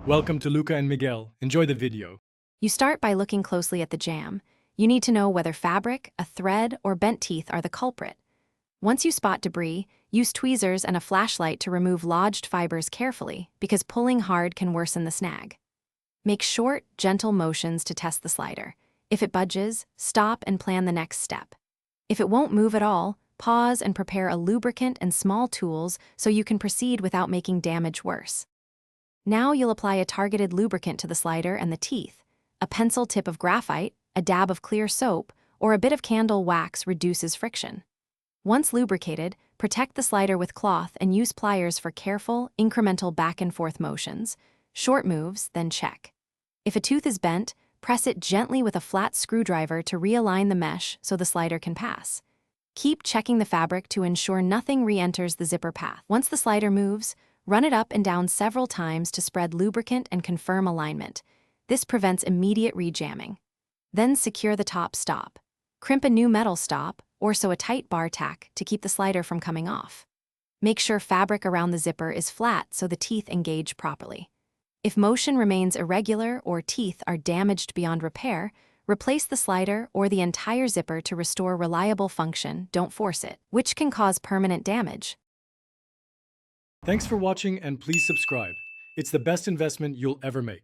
Welcome to Luca and Miguel. Enjoy the video. You start by looking closely at the jam. You need to know whether fabric, a thread, or bent teeth are the culprit. Once you spot debris, use tweezers and a flashlight to remove lodged fibers carefully, because pulling hard can worsen the snag. Make short, gentle motions to test the slider. If it budges, stop and plan the next step. If it won't move at all, pause and prepare a lubricant and small tools so you can proceed without making damage worse. Now you'll apply a targeted lubricant to the slider and the teeth. A pencil tip of graphite, a dab of clear soap, or a bit of candle wax reduces friction. Once lubricated, protect the slider with cloth and use pliers for careful, incremental back-and-forth motions. Short moves, then check. If a tooth is bent, press it gently with a flat screwdriver to realign the mesh so the slider can pass. Keep checking the fabric to ensure nothing re-enters the zipper path. Once the slider moves, run it up and down several times to spread lubricant and confirm alignment. This prevents immediate rejamming. Then secure the top stop. Crimp a new metal stop, or sew a tight bar tack to keep the slider from coming off. Make sure fabric around the zipper is flat so the teeth engage properly. If motion remains irregular or teeth are damaged beyond repair, replace the slider or the entire zipper to restore reliable function, don't force it, which can cause permanent damage. Thanks for watching and please subscribe. It's the best investment you'll ever make.